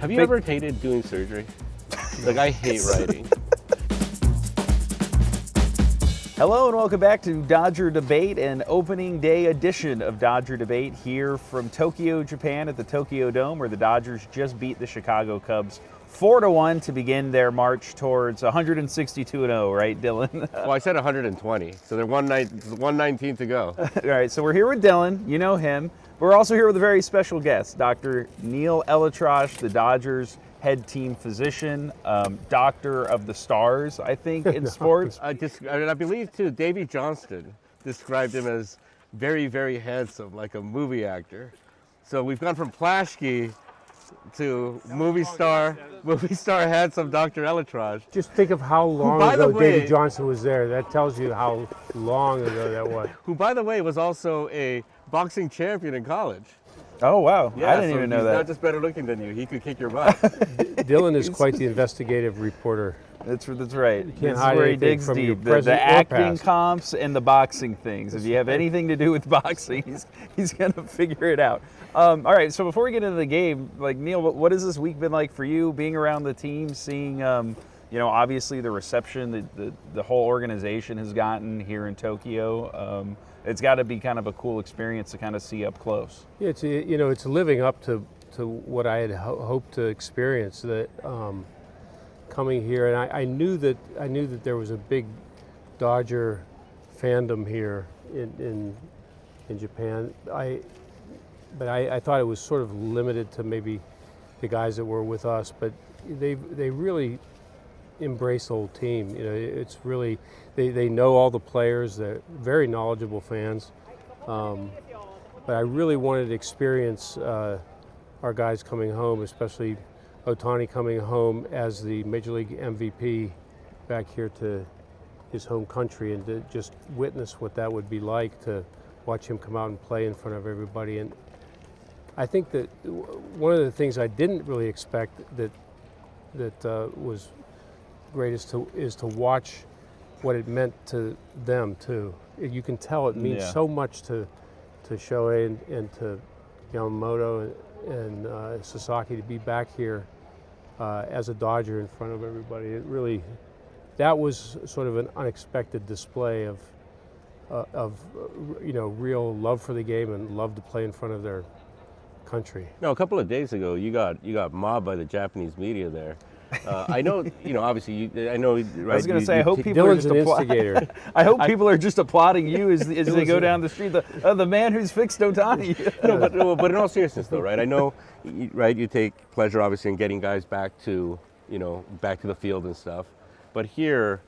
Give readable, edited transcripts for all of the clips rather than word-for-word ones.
Have you ever hated doing surgery? Like, I hate writing. Hello and welcome back to Dodger Debate, an opening day edition of Dodger Debate here from Tokyo, Japan at the Tokyo Dome, where the Dodgers just beat the Chicago Cubs 4-1 to begin their march towards 162-0, right, Dylan? Well, I said 120, so they're 119 to go. All right, so we're here with Dylan. You know him. We're also here with a very special guest, Dr. Neil Elitrosh, the Dodgers head team physician, doctor of the stars, I think, in sports. I believe, too, Davey Johnston described him as very, very handsome, like a movie actor. So we've gone from Plashke to movie star handsome Dr. Elitrosh. Just think of how long by the ago way- Davey Johnson was there. That tells you how long ago that was. Who, by the way, was also a boxing champion in college. Oh, wow. Yeah, I didn't so even know he's that. not just better looking than you. He could kick your butt. Dylan is quite the investigative reporter. That's right. can't This is hide where he anything digs from your deep. present The or acting past. comps and the boxing things. If you have anything to do with boxing, he's going to figure it out. All right, so before we get into the game, like, Neil, what has this week been like for you, being around the team, seeing, obviously the reception that the whole organization has gotten here in Tokyo? It's got to be kind of a cool experience to kind of see up close. Yeah, it's living up to what I had hoped to experience. That coming here, and I knew that there was a big Dodger fandom here in Japan. But I thought it was sort of limited to maybe the guys that were with us. But they really embrace the whole team. It's really they know all the players. They're very knowledgeable fans. But I really wanted to experience our guys coming home, especially Ohtani coming home as the Major League MVP back here to his home country, and to just witness what that would be like to watch him come out and play in front of everybody. And I think that one of the things I didn't really expect that was great is to watch what it meant to them too. You can tell it means so much to Shohei and to Yamamoto and Sasaki to be back here as a Dodger in front of everybody. That was sort of an unexpected display of real love for the game and love to play in front of their country. No, a couple of days ago, you got mobbed by the Japanese media there. I know, obviously, I know. Right, I was going to say, I hope people Dylan's are just an instigator. I hope people are just applauding you as they go down the street. The man who's fixed Ohtani. But in all seriousness, though, right? I know, right? You take pleasure, obviously, in getting guys back to the field and stuff. But here,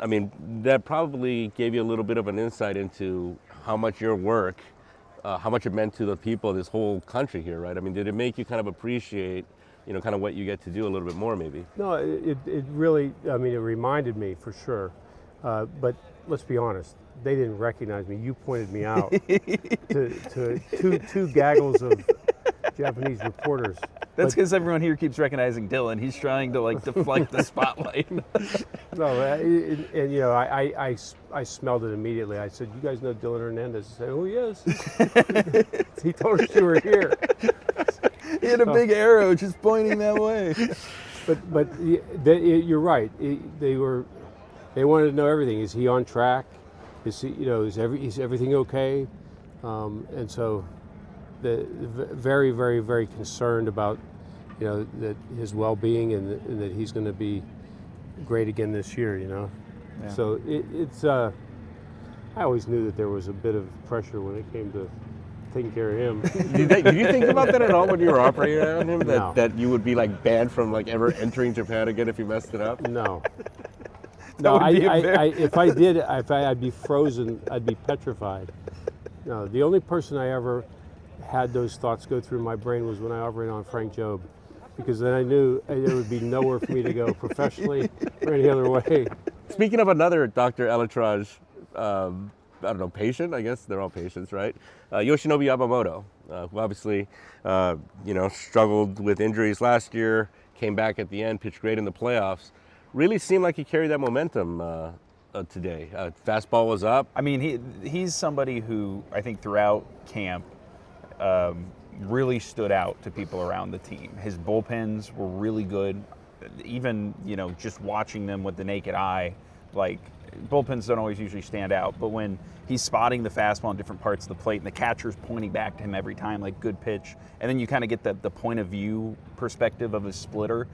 I mean, that probably gave you a little bit of an insight into how much your work, how much it meant to the people of this whole country here, right? I mean, did it make you kind of appreciate, kind of what you get to do a little bit more, maybe? No, it really, it reminded me for sure. But let's be honest, they didn't recognize me. You pointed me out to two gaggles of Japanese reporters. That's because everyone here keeps recognizing Dylan. He's trying to deflect the spotlight. No, I smelled it immediately. I said, "You guys know Dylan Hernandez?" I said, "Oh yes." He told us you were here. He had a big arrow just pointing that way. But you're right. They wanted to know everything. Is he on track? Is everything okay? And so they're very, very, very concerned about that his well-being and that he's going to be great again this year. Yeah. So it's I always knew that there was a bit of pressure when it came to taking care of him. Did you think about that at all when you were operating on him? No. That you would be banned from ever entering Japan again if you messed it up? No. That would be If I did, I'd be frozen. I'd be petrified. No, the only person I ever had those thoughts go through my brain was when I operated on Frank Jobe, because then I knew there would be nowhere for me to go professionally or any other way. Speaking of another Dr. Elitrosh, I don't know, patient, I guess they're all patients, right? Yoshinobu Yamamoto, who obviously, struggled with injuries last year, came back at the end, pitched great in the playoffs. Really seemed like he carried that momentum today. Fastball was up. I mean, he's somebody who I think throughout camp really stood out to people around the team. His bullpens were really good. Even, just watching them with the naked eye, like, bullpens don't always usually stand out, but when he's spotting the fastball in different parts of the plate and the catcher's pointing back to him every time, like, good pitch, and then you kind of get the point of view perspective of his splitter.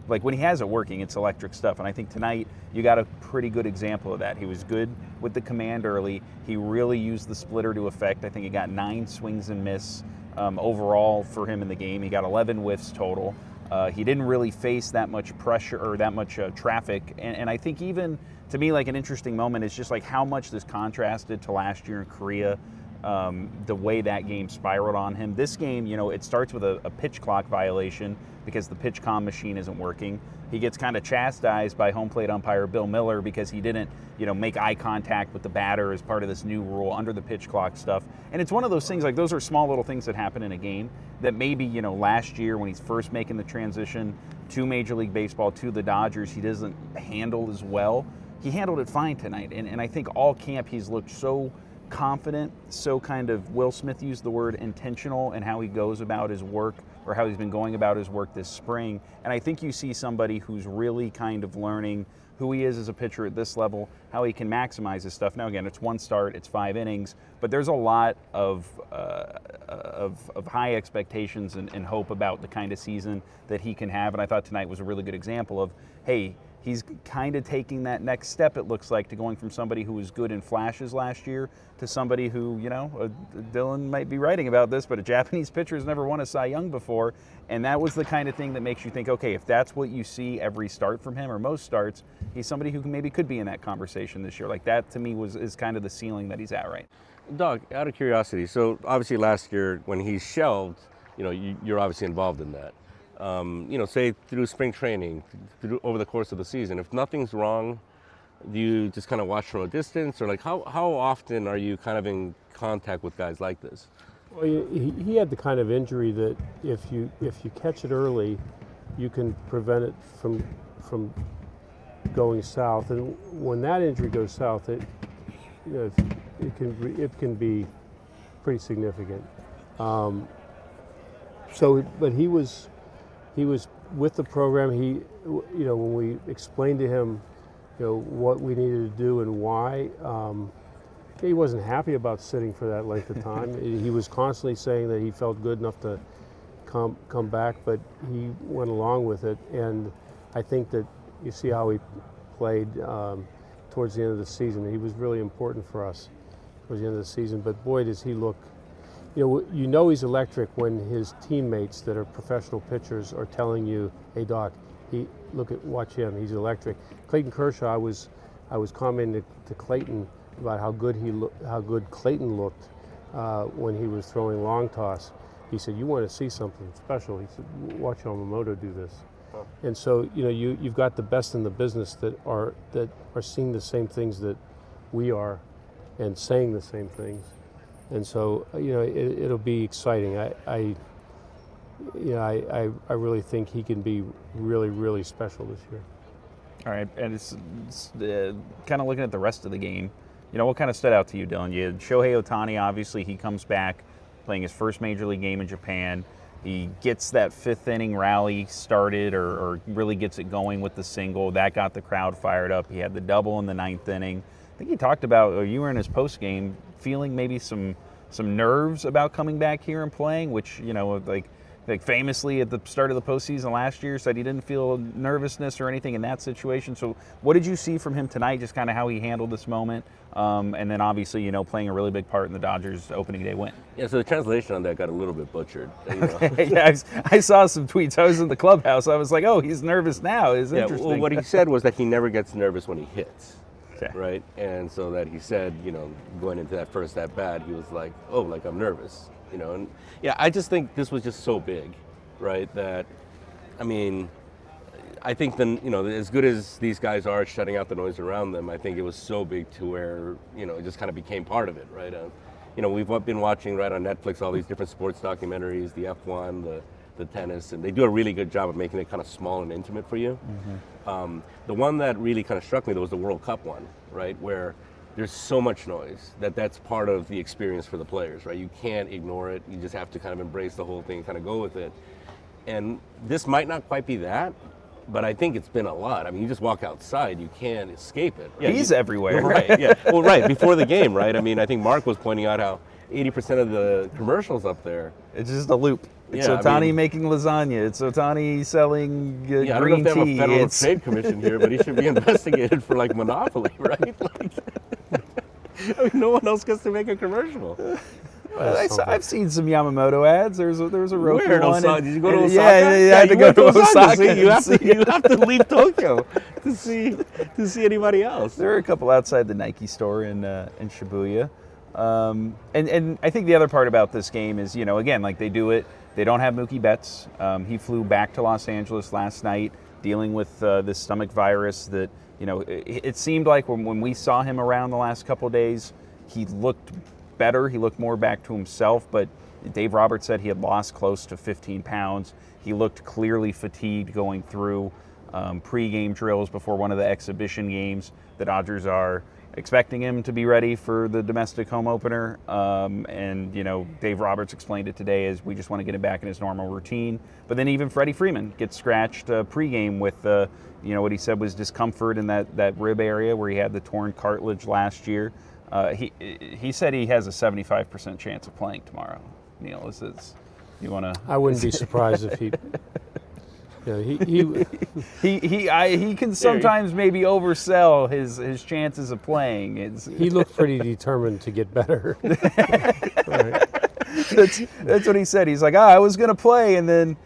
Like, when he has it working, it's electric stuff. And I think tonight you got a pretty good example of that. He was good with the command early. He really used the splitter to effect. I think he got 9 swings and miss overall for him in the game. He got 11 whiffs total. He didn't really face that much pressure or that much traffic. And I think even, to me, like, an interesting moment is just like how much this contrasted to last year in Korea, the way that game spiraled on him. This game, it starts with a pitch clock violation because the pitch comm machine isn't working. He gets kind of chastised by home plate umpire Bill Miller because he didn't, make eye contact with the batter as part of this new rule under the pitch clock stuff. And it's one of those things, like, those are small little things that happen in a game that maybe, last year when he's first making the transition to Major League Baseball, to the Dodgers, he doesn't handle as well. He handled it fine tonight. And I think all camp he's looked so confident, so kind of, Will Smith used the word intentional in how he goes about his work, or how he's been going about his work this spring. And I think you see somebody who's really kind of learning who he is as a pitcher at this level, how he can maximize his stuff. Now, again, it's 1 start, it's 5 innings, but there's a lot of high expectations and hope about the kind of season that he can have. And I thought tonight was a really good example of, hey, he's kind of taking that next step, it looks like, to going from somebody who was good in flashes last year to somebody who, Dylan might be writing about this, but a Japanese pitcher has never won a Cy Young before. And that was the kind of thing that makes you think, okay, if that's what you see every start from him, or most starts, he's somebody who maybe could be in that conversation this year. Like, that to me is kind of the ceiling that he's at right now. Doug, out of curiosity, so obviously last year when he shelved, you're obviously involved in that. Say through spring training, over the course of the season, if nothing's wrong, do you just kind of watch from a distance, or like how often are you kind of in contact with guys like this? Well, he had the kind of injury that if you catch it early, you can prevent it from going south. And when that injury goes south, it can be pretty significant. But he was with the program. When we explained to him, what we needed to do and why. He wasn't happy about sitting for that length of time. He was constantly saying that he felt good enough to come back, but he went along with it. And I think that you see how he played towards the end of the season. He was really important for us towards the end of the season. But boy, does he look! He's electric when his teammates that are professional pitchers are telling you, "Hey, Doc, watch him. He's electric." Clayton Kershaw, I was commenting to Clayton about how good Clayton looked when he was throwing long toss. He said, "You want to see something special?" He said, "Watch Yamamoto do this." Oh. And so you've got the best in the business that are seeing the same things that we are, and saying the same things. And so it'll be exciting. I really think he can be really, really special this year. All right, and it's kind of looking at the rest of the game. What kind of stood out to you, Dylan? You had Shohei Ohtani, obviously, he comes back playing his first major league game in Japan. He gets that 5th inning rally started or really gets it going with the single. That got the crowd fired up. He had the double in the 9th inning. I think he talked about, or you were in his post game, feeling maybe some nerves about coming back here and playing, which, like famously at the start of the postseason last year said he didn't feel nervousness or anything in that situation. So what did you see from him tonight, just kind of how he handled this moment? And then obviously, playing a really big part in the Dodgers' opening day win. Yeah, so the translation on that got a little bit butchered. Yeah, I saw some tweets. I was in the clubhouse. I was like, oh, he's nervous now. It's interesting. Well, what he said was that he never gets nervous when he hits. Okay. Right? And so that he said, going into that first at-bat, he was like, oh, like I'm nervous. And yeah, I just think this was just so big, right? That, I think as good as these guys are at shutting out the noise around them, I think it was so big to where, it just kind of became part of it, right? We've been watching right on Netflix all these different sports documentaries, the F1, the tennis, and they do a really good job of making it kind of small and intimate for you. Mm-hmm. The one that really kind of struck me, though, was the World Cup one, right? Where there's so much noise that's part of the experience for the players, right? You can't ignore it. You just have to kind of embrace the whole thing and kind of go with it. And this might not quite be that, but I think it's been a lot. I mean, you just walk outside, you can't escape it. Yeah, He's everywhere. Right, yeah. Well, right, before the game, right? I mean, I think Mark was pointing out how 80% of the commercials up there. It's just a loop. It's Yeah, I Ohtani mean- making lasagna. It's Ohtani selling Yeah, I don't know green if they have a tea. Federal It's- Trade Commission here, but he should be investigated for like monopoly, right? Like, I mean, no one else gets to make a commercial. I've seen some Yamamoto ads. There was a Roku Where in one. Osaka? and- Did you go to and- Osaka? Yeah, I had to you go went to Osaka. See, you and see- have to leave Tokyo to see anybody else. There are a couple outside the Nike store in Shibuya. And I think the other part about this game is, again, like they do it. They don't have Mookie Betts. He flew back to Los Angeles last night dealing with this stomach virus that, it seemed like when we saw him around the last couple of days, he looked better. He looked more back to himself, but Dave Roberts said he had lost close to 15 pounds. He looked clearly fatigued going through pre-game drills before one of the exhibition games. The Dodgers are expecting him to be ready for the domestic home opener. And Dave Roberts explained it today as we just want to get him back in his normal routine. But then even Freddie Freeman gets scratched pregame with, what he said was discomfort in that rib area where he had the torn cartilage last year. He said he has a 75% chance of playing tomorrow. Neil, you want to? I wouldn't be surprised if he. He can sometimes maybe oversell his chances of playing. He looked pretty determined to get better. Right. That's what he said. He's like, I was gonna play, and then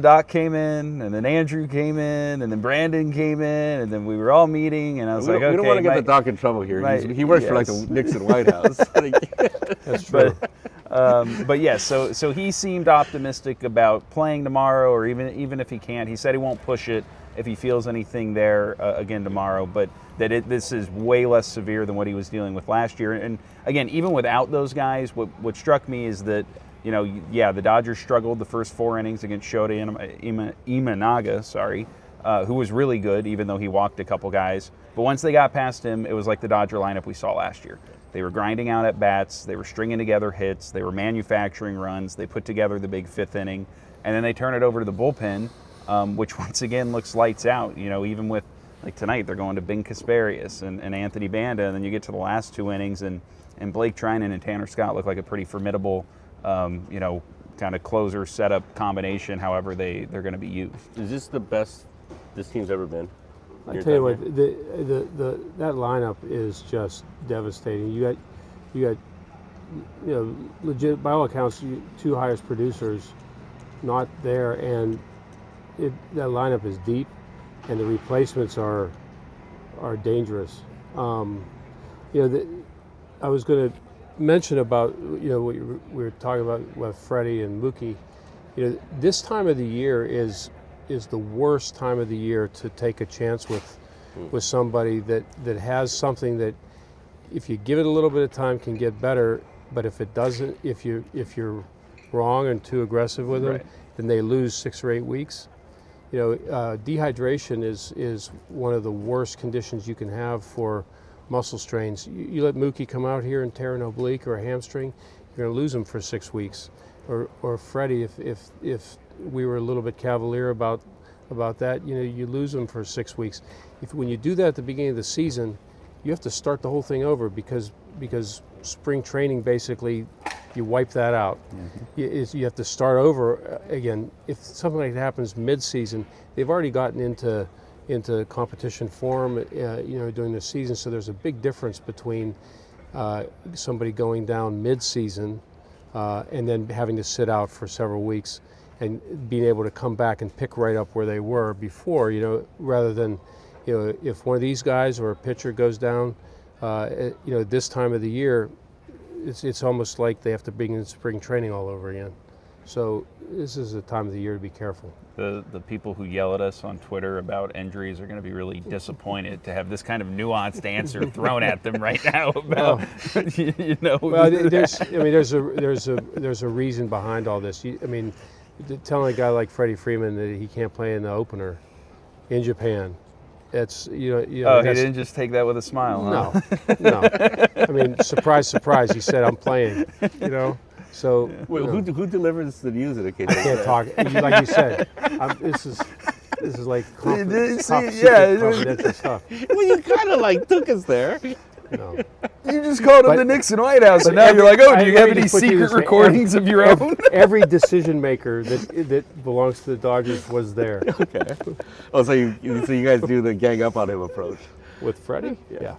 Doc came in, and then Andrew came in, and then Brandon came in, and then we were all meeting, and I was We like, don't want to get my- the doc in trouble here. my- He works for like yes. the Nixon White House. That's true. But yeah, so he seemed optimistic about playing tomorrow, or even if he can't, he said he won't push it if he feels anything there again tomorrow. But that this is way less severe than what he was dealing with last year. And again, even without those guys, what struck me is that the Dodgers struggled the first 4 innings against Shota Imanaga, who was really good, even though he walked a couple guys. But once they got past him, it was like the Dodger lineup we saw last year. They were grinding out at bats. They were stringing together hits. They were manufacturing runs. They put together the big 5th inning. And then they turn it over to the bullpen, which once again looks lights out. Even with, like tonight, they're going to Bing Kasparius and Anthony Banda. And then you get to the last 2 innings, and Blake Trinan and Tanner Scott look like a pretty formidable, kind of closer setup combination, however they're going to be used. Is this the best this team's ever been? I tell you what, that lineup is just devastating. You got legit, by all accounts, 2 highest producers not there, and that lineup is deep, and the replacements are dangerous. I was going to mention about what we were talking about with Freddie and Mookie. This time of the year is the worst time of the year to take a chance with somebody that has something that, if you give it a little bit of time, can get better. But if it doesn't, if you're wrong and too aggressive with them, Right. then they lose 6 or 8 weeks. Dehydration is one of the worst conditions you can have for muscle strains. You let Mookie come out here and tear an oblique or a hamstring, you're going to lose him for 6 weeks. Or Freddie, if we were a little bit cavalier about that, you lose him for 6 weeks. When you do that at the beginning of the season, you have to start the whole thing over because spring training, basically, you wipe that out. Mm-hmm. You have to start over again. If something like that happens mid-season, they've already gotten into competition form, during the season. So there's a big difference between somebody going down mid-season and then having to sit out for several weeks and being able to come back and pick right up where they were before, rather than, if one of these guys or a pitcher goes down, this time of the year, it's almost like they have to begin spring training all over again. So this is a time of the year to be careful. The people who yell at us on Twitter about injuries are going to be really disappointed to have this kind of nuanced answer thrown at them right now about Well, there's a reason behind all this. Telling a guy like Freddie Freeman that he can't play in the opener in Japan, It's you know. Oh, he that's- didn't just take that with a smile, huh? No, no. I mean, surprise, surprise. He said, "I'm playing." You know, so Wait, you know, who delivers the news in a case? I can't talk. Like you said, this is like See, confidential stuff. Well, you kind of like took us there. No. You just called him But- the Nixon White House, and but now every- you're like, oh, I- do you let have me any just put you secret this way. recordings of your own? Every decision maker that belongs to the Dodgers was there Okay. Oh, so you guys do the gang up on him approach. with Freddie. Yeah.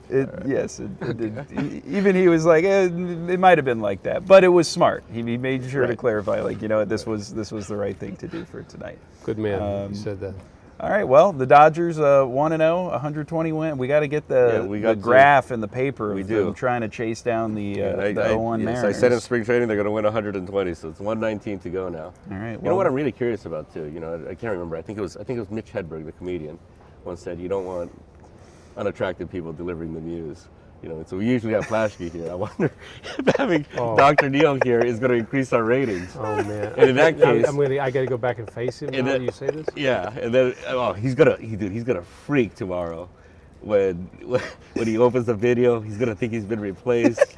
Yes, it did. Even he was like, it might have been like that, but it was smart. He made sure to Right. clarify, like, you know, this was the right thing to do for tonight. Good man. He said that. All right, well, the Dodgers 1-0, 120 win. We got to get the graph in the paper. We of do. them trying to chase down the 0-1 yes, Mariners. I said in spring training they're going to win 120, so it's 119 to go now. All right. You know what I'm really curious about too? You know, I can't remember. I think it was Mitch Hedberg, the comedian, once said you don't want unattractive people delivering the news. You know, so we usually have Plashke here. I wonder if having Dr. Neal here is going to increase our ratings. Oh man. And in that case, I got to go back and face him now that you say this. Yeah, and then he's gonna freak tomorrow when he opens the video. He's gonna think he's been replaced.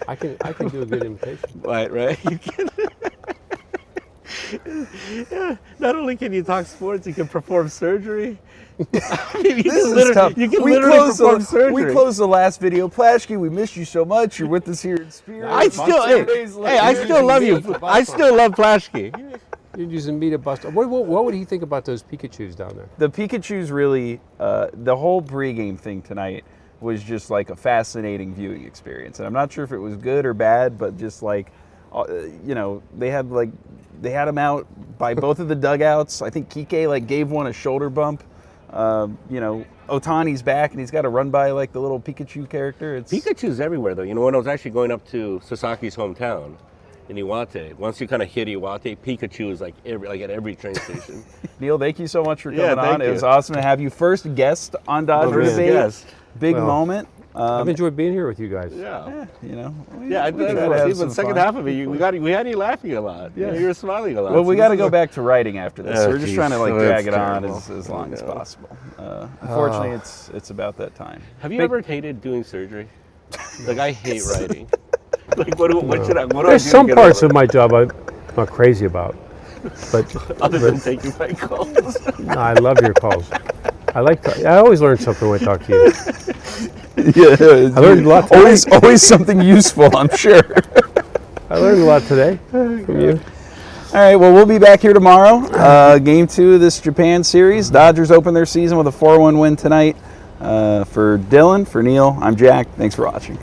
I can do a good imitation. Right? You can. Yeah, not only can you talk sports, you can perform surgery. I mean, This is tough. You can literally perform surgery. We closed the last video. Plashke, we missed you so much. You're with us here in spirit. I still love you. I still love Plashke. You're using me to bust. What would he think about those Pikachus down there? The Pikachu's really, the whole pregame thing tonight was just like a fascinating viewing experience. And I'm not sure if it was good or bad, but just like, you know, they had him out by both of the dugouts. I think Kike like gave one a shoulder bump. You know, Ohtani's back and he's got to run by like the little Pikachu character. Pikachu's everywhere though. You know, when I was actually going up to Sasaki's hometown in Iwate, once you kind of hit Iwate, Pikachu is like at every train station. Neil, thank you so much for coming Yeah, on. thank It you. was awesome to have you. First guest on Dodger man. Debate. Yes. Big Well, moment. I've enjoyed being here with you guys. Yeah. You know. Yeah, I we try did. to have Even some the second fun. half of it, we had you laughing a lot. Yeah, you were smiling a lot. Well, we So got to this go is- back to writing after this. Oh, We're just geez. trying to like Oh, drag that's it on terrible. as long as I know. possible. Unfortunately, it's about that time. Have you Big- ever hated doing surgery? Like I hate writing. Like what do I There's do some to get parts over of my job I'm not crazy about, but it? Other than taking my calls. no, I love your calls. I always learn something when I talk to you. Yeah, I learned a lot today. always something useful, I'm sure. I learned a lot today from you. All right, well, we'll be back here tomorrow. Game 2 of this Japan series. Dodgers open their season with a 4-1 win tonight. For Dylan, for Neil, I'm Jack. Thanks for watching.